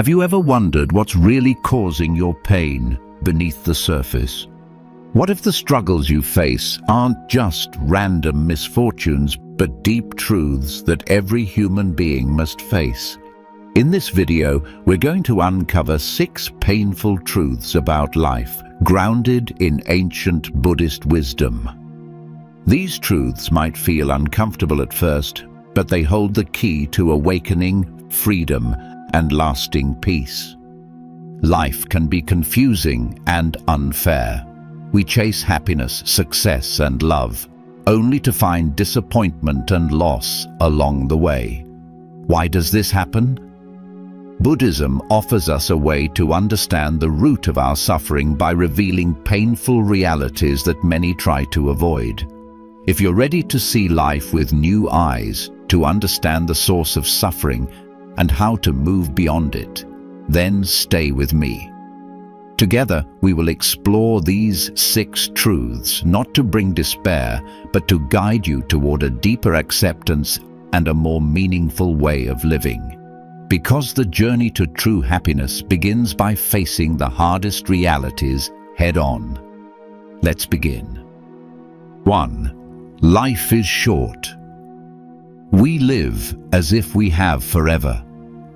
Have you ever wondered what's really causing your pain beneath the surface? What if the struggles you face aren't just random misfortunes, but deep truths that every human being must face? In this video, we're going to uncover 6 painful truths about life, grounded in ancient Buddhist wisdom. These truths might feel uncomfortable at first, but they hold the key to awakening, freedom, and lasting peace. Life can be confusing and unfair. We chase happiness, success, and love, only to find disappointment and loss along the way. Why does this happen? Buddhism offers us a way to understand the root of our suffering by revealing painful realities that many try to avoid. If you're ready to see life with new eyes, to understand the source of suffering and how to move beyond it, then stay with me. Together, we will explore these 6 truths, not to bring despair, but to guide you toward a deeper acceptance and a more meaningful way of living. Because the journey to true happiness begins by facing the hardest realities head-on. Let's begin. 1. Life is short. We live as if we have forever.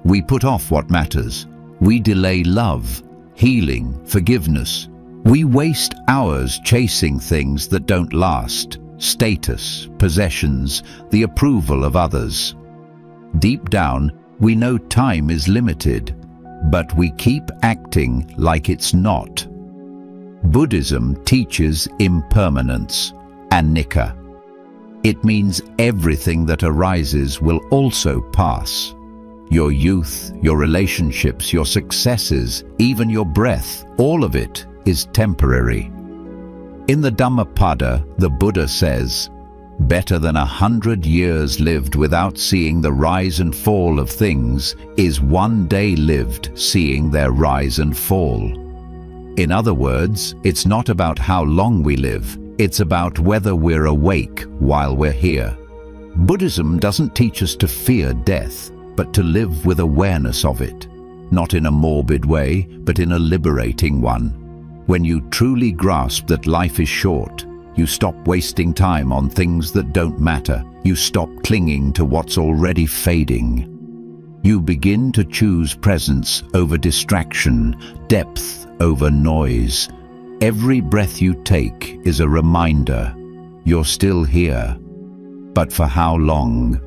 We put off what matters. We delay love, healing, forgiveness. We waste hours chasing things that don't last: status, possessions, the approval of others. Deep down, we know time is limited, but we keep acting like it's not. Buddhism teaches impermanence, anicca. It means everything that arises will also pass. Your youth, your relationships, your successes, even your breath, all of it is temporary. In the Dhammapada, the Buddha says, "Better than 100 years lived without seeing the rise and fall of things is one day lived seeing their rise and fall." In other words, it's not about how long we live, it's about whether we're awake while we're here. Buddhism doesn't teach us to fear death, but to live with awareness of it, not in a morbid way, but in a liberating one. When you truly grasp that life is short, you stop wasting time on things that don't matter. You stop clinging to what's already fading. You begin to choose presence over distraction, depth over noise. Every breath you take is a reminder you're still here. But for how long?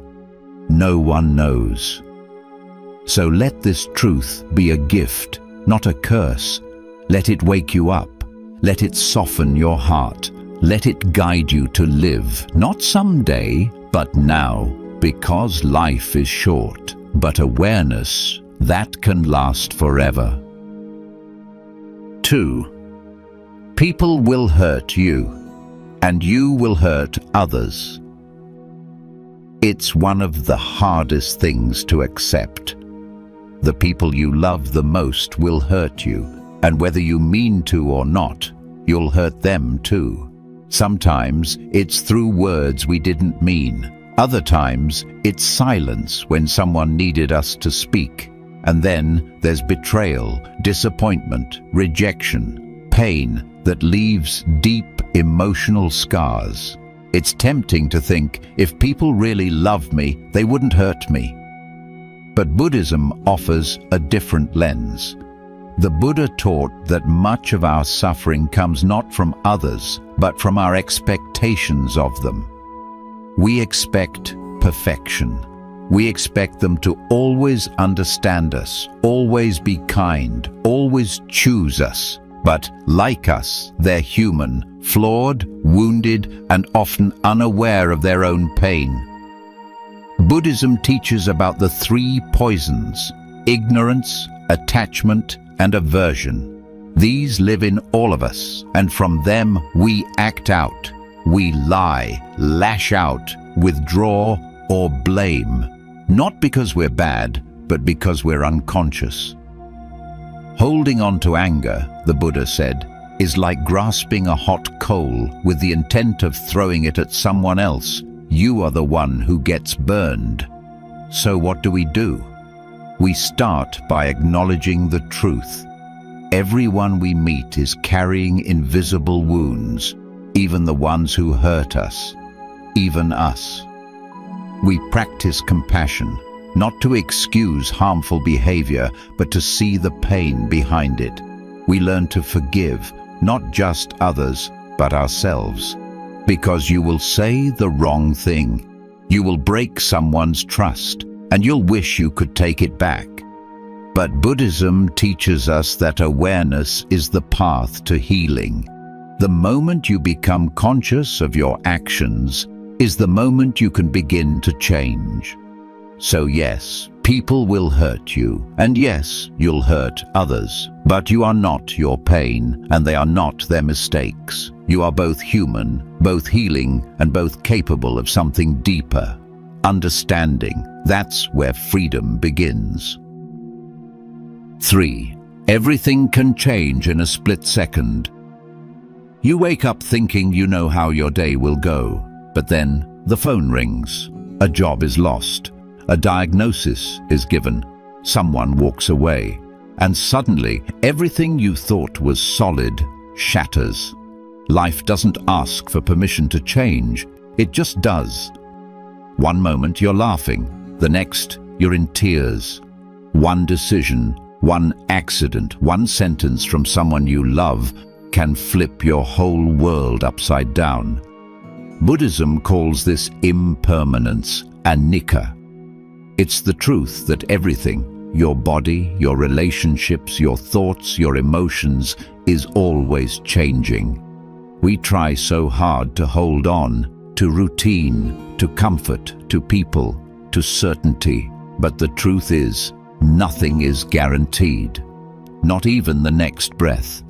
No one knows. So let this truth be a gift, not a curse. Let it wake you up. Let it soften your heart. Let it guide you to live, not someday, but now, because life is short, but awareness, that can last forever. 2. People will hurt you, and you will hurt others. It's one of the hardest things to accept. The people you love the most will hurt you, and whether you mean to or not, you'll hurt them too. Sometimes it's through words we didn't mean. Other times it's silence when someone needed us to speak. And then there's betrayal, disappointment, rejection, pain that leaves deep emotional scars. It's tempting to think, if people really loved me, they wouldn't hurt me. But Buddhism offers a different lens. The Buddha taught that much of our suffering comes not from others, but from our expectations of them. We expect perfection. We expect them to always understand us, always be kind, always choose us. But like us, they're human, flawed, wounded, and often unaware of their own pain. Buddhism teaches about the 3 poisons: ignorance, attachment, and aversion. These live in all of us, and from them we act out. We lie, lash out, withdraw, or blame. Not because we're bad, but because we're unconscious. Holding on to anger, the Buddha said, is like grasping a hot coal with the intent of throwing it at someone else. You are the one who gets burned. So what do? We start by acknowledging the truth. Everyone we meet is carrying invisible wounds, even the ones who hurt us, even us. We practice compassion, not to excuse harmful behavior, but to see the pain behind it. We learn to forgive, not just others, but ourselves. Because you will say the wrong thing. You will break someone's trust, and you'll wish you could take it back. But Buddhism teaches us that awareness is the path to healing. The moment you become conscious of your actions is the moment you can begin to change. So yes, people will hurt you, and yes, you'll hurt others. But you are not your pain, and they are not their mistakes. You are both human, both healing, and both capable of something deeper. Understanding, that's where freedom begins. 3. Everything can change in a split second. You wake up thinking you know how your day will go, but then the phone rings. A job is lost. A diagnosis is given. Someone walks away. And suddenly, everything you thought was solid shatters. Life doesn't ask for permission to change. It just does. One moment you're laughing. The next, you're in tears. One decision, one accident, one sentence from someone you love can flip your whole world upside down. Buddhism calls this impermanence, anicca. It's the truth that everything, your body, your relationships, your thoughts, your emotions, is always changing. We try so hard to hold on to routine, to comfort, to people, to certainty, but the truth is, nothing is guaranteed, not even the next breath.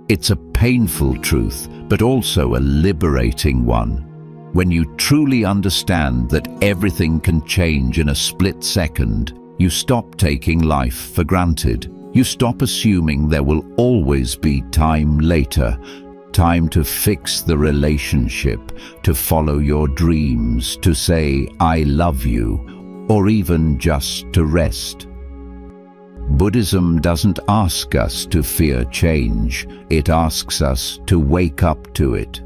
It's a painful truth, but also a liberating one. When you truly understand that everything can change in a split second, you stop taking life for granted. You stop assuming there will always be time later, time to fix the relationship, to follow your dreams, to say, "I love you," or even just to rest. Buddhism doesn't ask us to fear change. It asks us to wake up to it,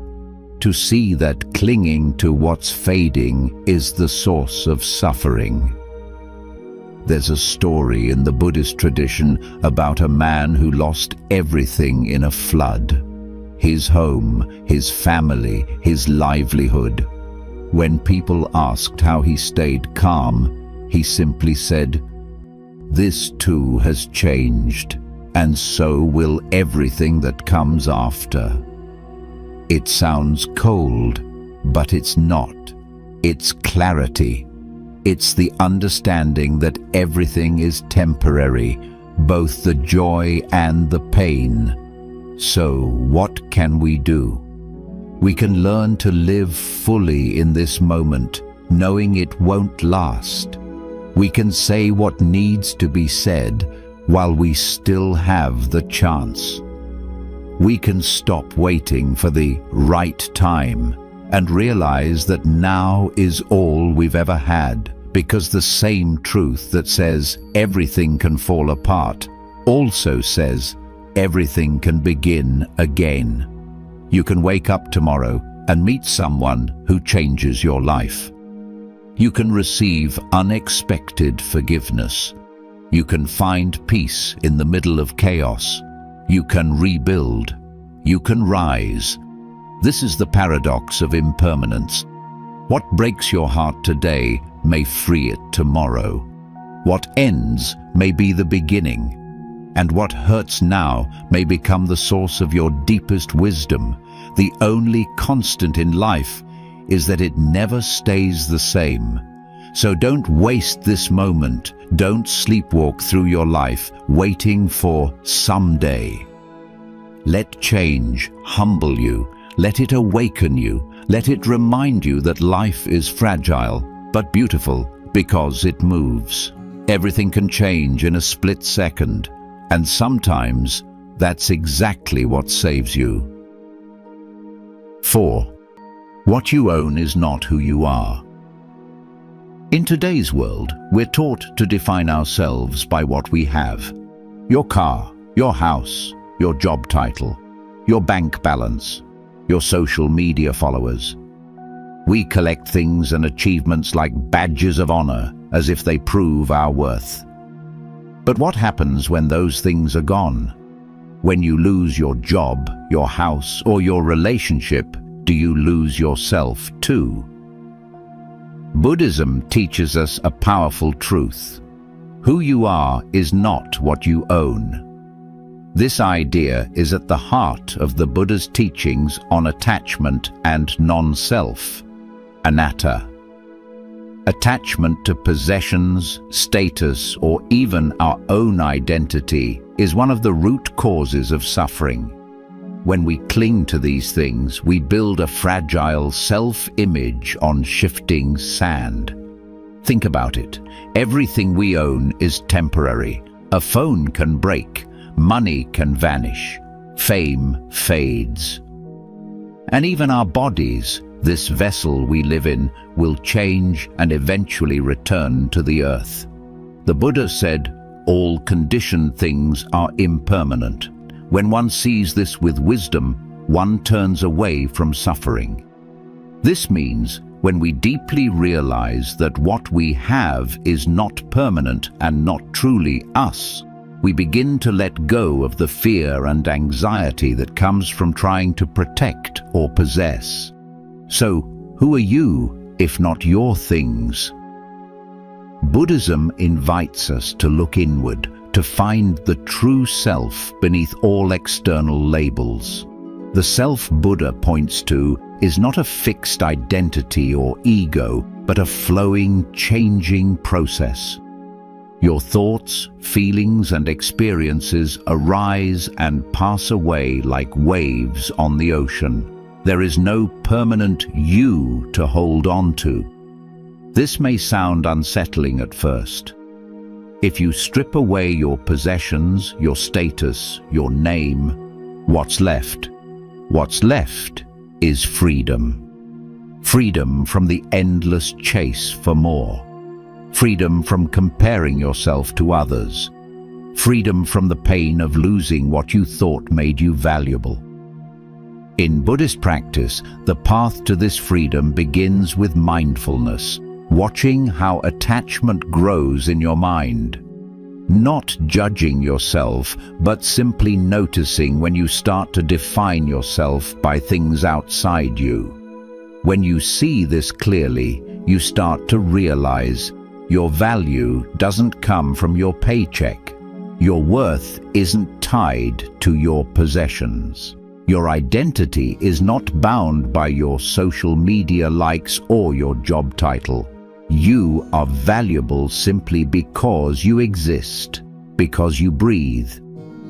to see that clinging to what's fading is the source of suffering. There's a story in the Buddhist tradition about a man who lost everything in a flood. His home, his family, his livelihood. When people asked how he stayed calm, he simply said, "This too has changed, and so will everything that comes after." It sounds cold, but it's not. It's clarity. It's the understanding that everything is temporary, both the joy and the pain. So what can we do? We can learn to live fully in this moment, knowing it won't last. We can say what needs to be said while we still have the chance. We can stop waiting for the right time and realize that now is all we've ever had, because the same truth that says everything can fall apart also says everything can begin again. You can wake up tomorrow and meet someone who changes your life. You can receive unexpected forgiveness. You can find peace in the middle of chaos. You can rebuild. You can rise. This is the paradox of impermanence. What breaks your heart today may free it tomorrow. What ends may be the beginning. And what hurts now may become the source of your deepest wisdom. The only constant in life is that it never stays the same. So don't waste this moment. Don't sleepwalk through your life waiting for someday. Let change humble you. Let it awaken you. Let it remind you that life is fragile, but beautiful because it moves. Everything can change in a split second, and sometimes that's exactly what saves you. 4. What you own is not who you are. In today's world, we're taught to define ourselves by what we have. Your car, your house, your job title, your bank balance, your social media followers. We collect things and achievements like badges of honor, as if they prove our worth. But what happens when those things are gone? When you lose your job, your house, or your relationship, do you lose yourself too? Buddhism teaches us a powerful truth. Who you are is not what you own. This idea is at the heart of the Buddha's teachings on attachment and non-self, anatta. Attachment to possessions, status, or even our own identity is one of the root causes of suffering. When we cling to these things, we build a fragile self-image on shifting sand. Think about it. Everything we own is temporary. A phone can break. Money can vanish, fame fades. And even our bodies, this vessel we live in, will change and eventually return to the earth. The Buddha said, all conditioned things are impermanent. When one sees this with wisdom, one turns away from suffering. This means when we deeply realize that what we have is not permanent and not truly us, we begin to let go of the fear and anxiety that comes from trying to protect or possess. So, who are you, if not your things? Buddhism invites us to look inward, to find the true self beneath all external labels. The self Buddha points to is not a fixed identity or ego, but a flowing, changing process. Your thoughts, feelings, and experiences arise and pass away like waves on the ocean. There is no permanent you to hold on to. This may sound unsettling at first. If you strip away your possessions, your status, your name, what's left? What's left is freedom. Freedom from the endless chase for more. Freedom from comparing yourself to others. Freedom from the pain of losing what you thought made you valuable. In Buddhist practice, the path to this freedom begins with mindfulness, watching how attachment grows in your mind. Not judging yourself, but simply noticing when you start to define yourself by things outside you. When you see this clearly, you start to realize your value doesn't come from your paycheck. Your worth isn't tied to your possessions. Your identity is not bound by your social media likes or your job title. You are valuable simply because you exist, because you breathe,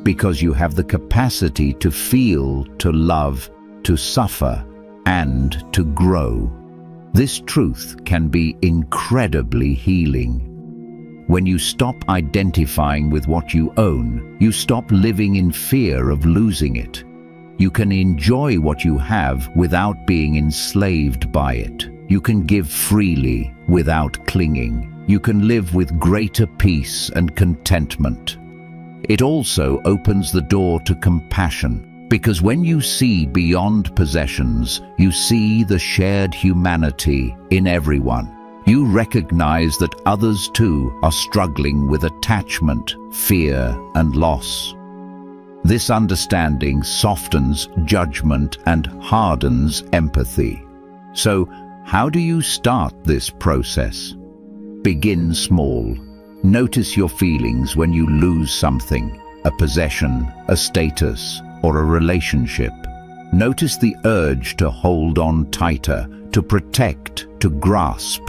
because you have the capacity to feel, to love, to suffer, and to grow. This truth can be incredibly healing. When you stop identifying with what you own, you stop living in fear of losing it. You can enjoy what you have without being enslaved by it. You can give freely without clinging. You can live with greater peace and contentment. It also opens the door to compassion. Because when you see beyond possessions, you see the shared humanity in everyone. You recognize that others too are struggling with attachment, fear, and loss. This understanding softens judgment and hardens empathy. So, how do you start this process? Begin small. Notice your feelings when you lose something, a possession, a status, or a relationship. Notice the urge to hold on tighter, to protect, to grasp.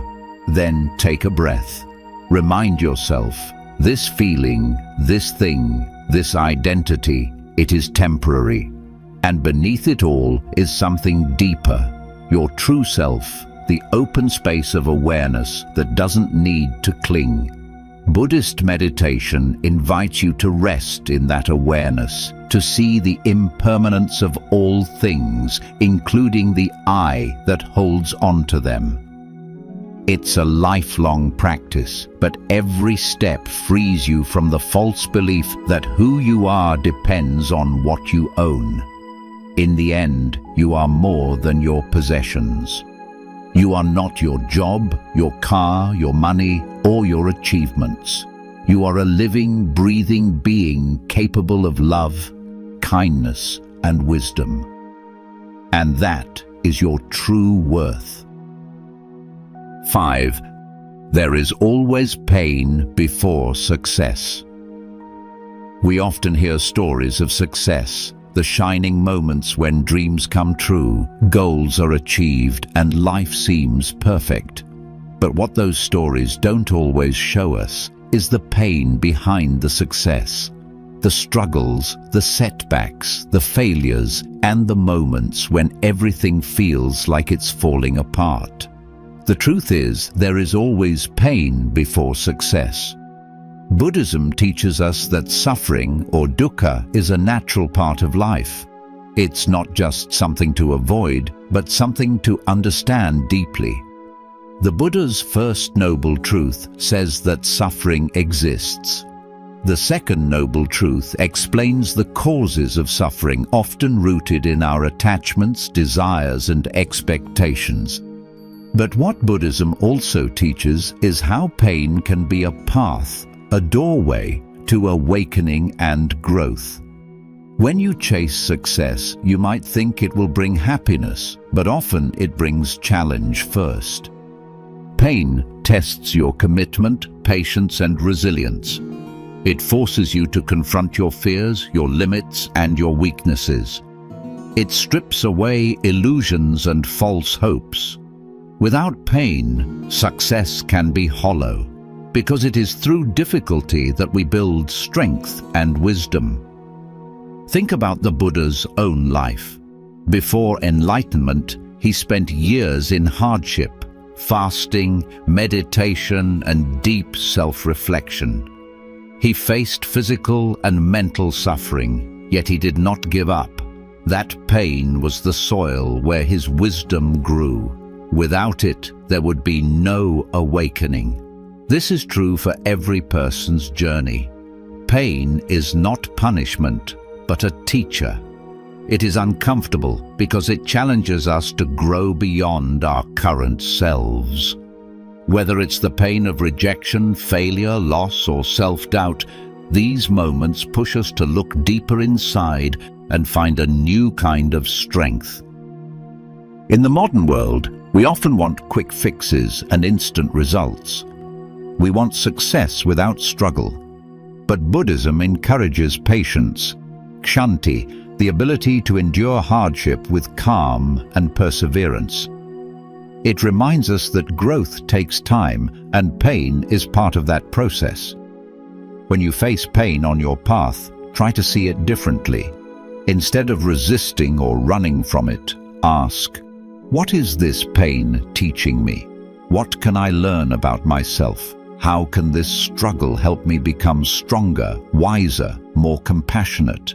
Then take a breath. Remind yourself, this feeling, this thing, this identity, it is temporary. And beneath it all is something deeper, your true self, the open space of awareness that doesn't need to cling. Buddhist meditation invites you to rest in that awareness, to see the impermanence of all things, including the I that holds on to them. It's a lifelong practice, but every step frees you from the false belief that who you are depends on what you own. In the end, you are more than your possessions. You are not your job, your car, your money, or your achievements. You are a living, breathing being capable of love, kindness, and wisdom. And that is your true worth. 5. There is always pain before success. We often hear stories of success, the shining moments when dreams come true, goals are achieved, and life seems perfect. But what those stories don't always show us is the pain behind the success. The struggles, the setbacks, the failures, and the moments when everything feels like it's falling apart. The truth is, there is always pain before success. Buddhism teaches us that suffering, or dukkha, is a natural part of life. It's not just something to avoid, but something to understand deeply. The Buddha's first noble truth says that suffering exists. The second noble truth explains the causes of suffering, often rooted in our attachments, desires, and expectations. But what Buddhism also teaches is how pain can be a path, a doorway to awakening and growth. When you chase success, you might think it will bring happiness, but often it brings challenge first. Pain tests your commitment, patience, and resilience. It forces you to confront your fears, your limits, and your weaknesses. It strips away illusions and false hopes. Without pain, success can be hollow, because it is through difficulty that we build strength and wisdom. Think about the Buddha's own life. Before enlightenment, he spent years in hardship, fasting, meditation, and deep self-reflection. He faced physical and mental suffering, yet he did not give up. That pain was the soil where his wisdom grew. Without it, there would be no awakening. This is true for every person's journey. Pain is not punishment, but a teacher. It is uncomfortable because it challenges us to grow beyond our current selves. Whether it's the pain of rejection, failure, loss, or self-doubt, these moments push us to look deeper inside and find a new kind of strength. In the modern world, we often want quick fixes and instant results. We want success without struggle. But Buddhism encourages patience, kshanti, the ability to endure hardship with calm and perseverance. It reminds us that growth takes time, and pain is part of that process. When you face pain on your path, try to see it differently. Instead of resisting or running from it, ask, what is this pain teaching me? What can I learn about myself? How can this struggle help me become stronger, wiser, more compassionate?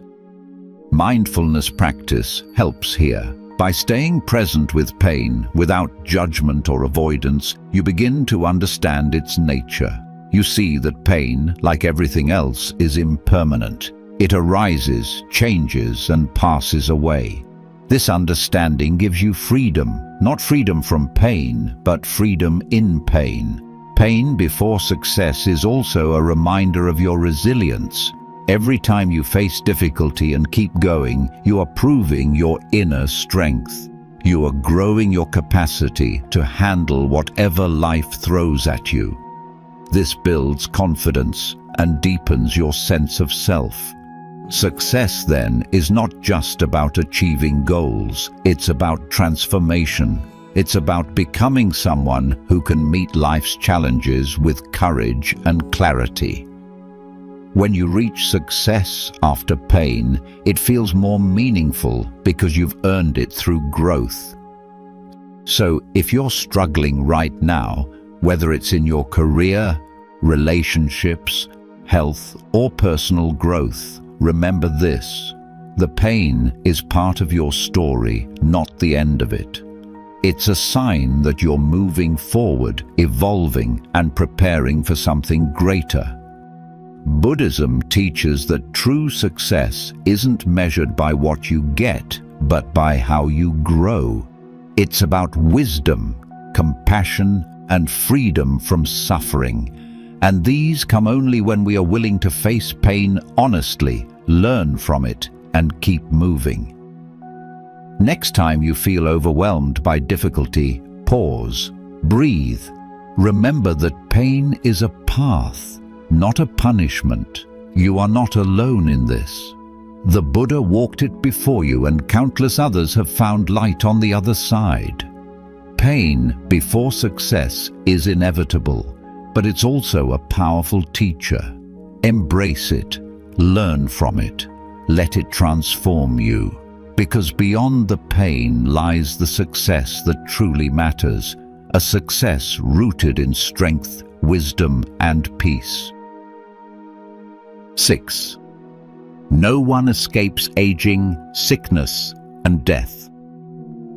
Mindfulness practice helps here. By staying present with pain, without judgment or avoidance, you begin to understand its nature. You see that pain, like everything else, is impermanent. It arises, changes, and passes away. This understanding gives you freedom, not freedom from pain, but freedom in pain. Pain before success is also a reminder of your resilience. Every time you face difficulty and keep going, you are proving your inner strength. You are growing your capacity to handle whatever life throws at you. This builds confidence and deepens your sense of self. Success, then, is not just about achieving goals. It's about transformation. It's about becoming someone who can meet life's challenges with courage and clarity. When you reach success after pain, it feels more meaningful because you've earned it through growth. So, if you're struggling right now, whether it's in your career, relationships, health, or personal growth, remember this: the pain is part of your story, not the end of it. It's a sign that you're moving forward, evolving, and preparing for something greater. Buddhism teaches that true success isn't measured by what you get, but by how you grow. It's about wisdom, compassion, and freedom from suffering. And these come only when we are willing to face pain honestly, learn from it, and keep moving. Next time you feel overwhelmed by difficulty, pause, breathe. Remember that pain is a path, not a punishment. You are not alone in this. The Buddha walked it before you, and countless others have found light on the other side. Pain before success is inevitable, but it's also a powerful teacher. Embrace it, learn from it, let it transform you. Because beyond the pain lies the success that truly matters, a success rooted in strength, wisdom, and peace. 6. No one escapes aging, sickness, and death.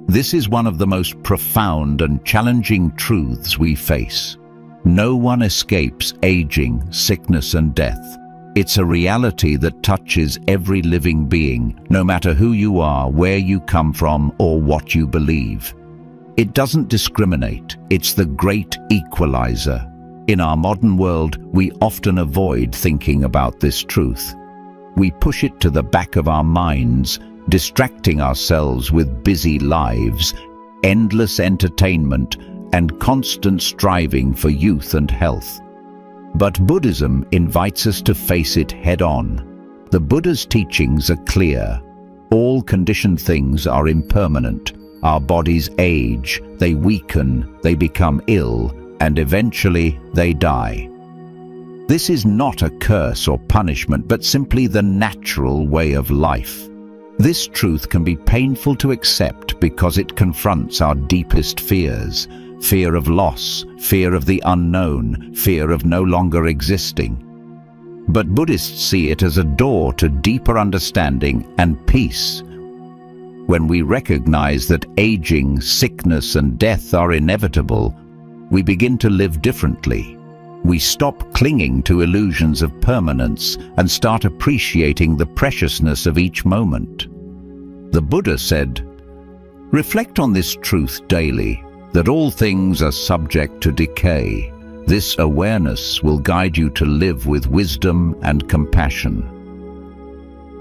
This is one of the most profound and challenging truths we face. No one escapes aging, sickness, and death. It's a reality that touches every living being, no matter who you are, where you come from, or what you believe. It doesn't discriminate. It's the great equalizer. In our modern world, we often avoid thinking about this truth. We push it to the back of our minds, distracting ourselves with busy lives, endless entertainment, and constant striving for youth and health. But Buddhism invites us to face it head-on. The Buddha's teachings are clear. All conditioned things are impermanent. Our bodies age, they weaken, they become ill, and eventually they die. This is not a curse or punishment, but simply the natural way of life. This truth can be painful to accept because it confronts our deepest fears. Fear of loss, fear of the unknown, fear of no longer existing. But Buddhists see it as a door to deeper understanding and peace. When we recognize that aging, sickness, and death are inevitable, we begin to live differently. We stop clinging to illusions of permanence and start appreciating the preciousness of each moment. The Buddha said, "Reflect on this truth daily, that all things are subject to decay. This awareness will guide you to live with wisdom and compassion."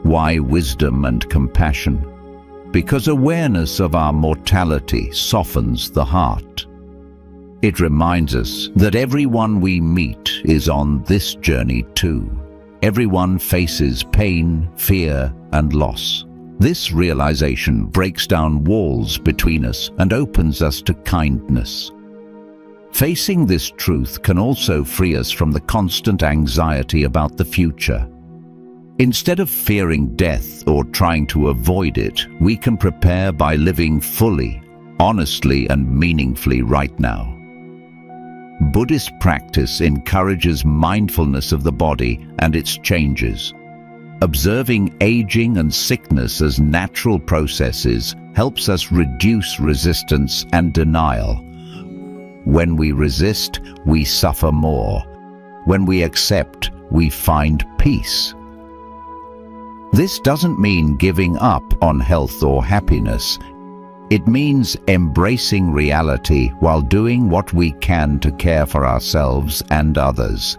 Why wisdom and compassion? Because awareness of our mortality softens the heart. It reminds us that everyone we meet is on this journey too. Everyone faces pain, fear, and loss. This realization breaks down walls between us and opens us to kindness. Facing this truth can also free us from the constant anxiety about the future. Instead of fearing death or trying to avoid it, we can prepare by living fully, honestly, and meaningfully right now. Buddhist practice encourages mindfulness of the body and its changes. Observing aging and sickness as natural processes helps us reduce resistance and denial. When we resist, we suffer more. When we accept, we find peace. This doesn't mean giving up on health or happiness. It means embracing reality while doing what we can to care for ourselves and others.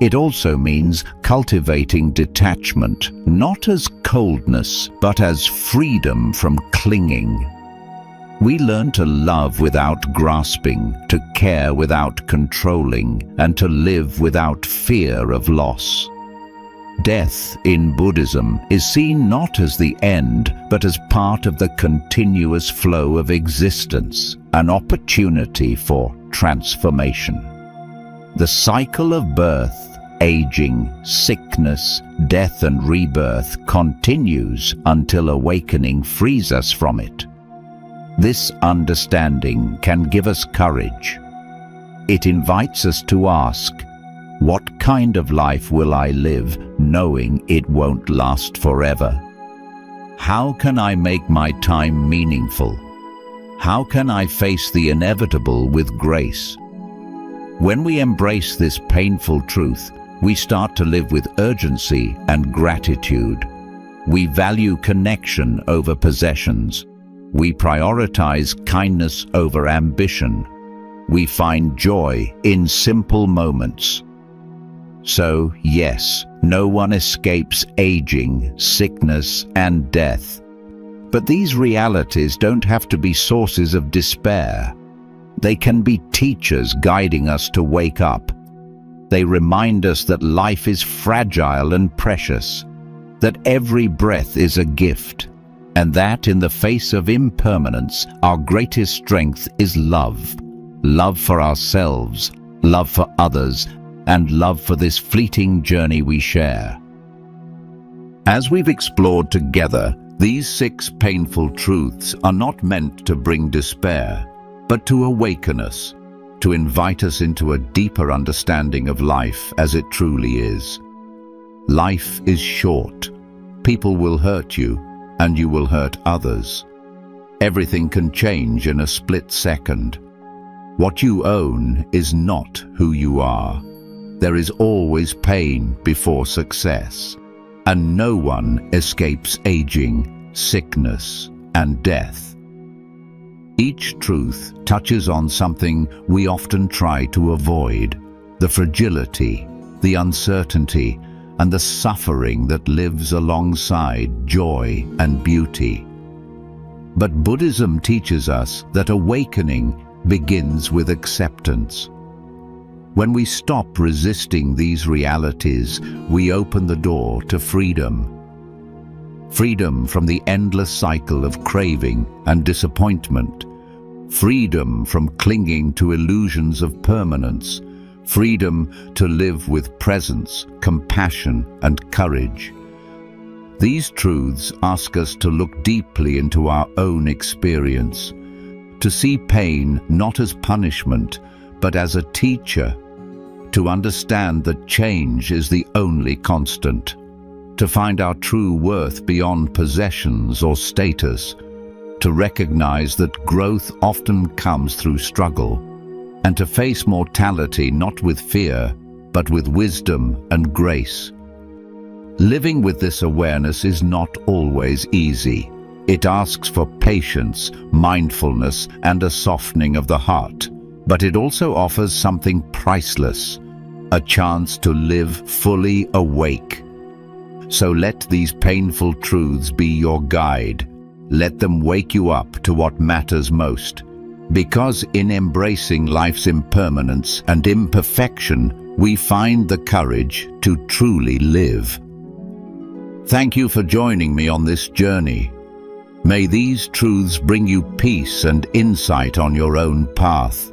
It also means cultivating detachment, not as coldness, but as freedom from clinging. We learn to love without grasping, to care without controlling, and to live without fear of loss. Death in Buddhism is seen not as the end, but as part of the continuous flow of existence, an opportunity for transformation. The cycle of birth, aging, sickness, death, and rebirth continues until awakening frees us from it. This understanding can give us courage. It invites us to ask, what kind of life will I live, knowing it won't last forever? How can I make my time meaningful? How can I face the inevitable with grace? When we embrace this painful truth, we start to live with urgency and gratitude. We value connection over possessions. We prioritize kindness over ambition. We find joy in simple moments. So, yes, no one escapes aging, sickness, and death. But these realities don't have to be sources of despair. They can be teachers guiding us to wake up. They remind us that life is fragile and precious, that every breath is a gift, and that in the face of impermanence, our greatest strength is love. Love for ourselves, love for others, and love for this fleeting journey we share. As we've explored together, these 6 painful truths are not meant to bring despair, but to awaken us, to invite us into a deeper understanding of life as it truly is. Life is short. People will hurt you, and you will hurt others. Everything can change in a split second. What you own is not who you are. There is always pain before success, and no one escapes aging, sickness, and death. Each truth touches on something we often try to avoid: the fragility, the uncertainty, and the suffering that lives alongside joy and beauty. But Buddhism teaches us that awakening begins with acceptance. When we stop resisting these realities, we open the door to freedom. Freedom from the endless cycle of craving and disappointment. Freedom from clinging to illusions of permanence. Freedom to live with presence, compassion, and courage. These truths ask us to look deeply into our own experience, to see pain not as punishment, but as a teacher, to understand that change is the only constant, to find our true worth beyond possessions or status, to recognize that growth often comes through struggle, and to face mortality not with fear, but with wisdom and grace. Living with this awareness is not always easy. It asks for patience, mindfulness, and a softening of the heart. But it also offers something priceless, a chance to live fully awake. So let these painful truths be your guide. Let them wake you up to what matters most. Because in embracing life's impermanence and imperfection, we find the courage to truly live. Thank you for joining me on this journey. May these truths bring you peace and insight on your own path.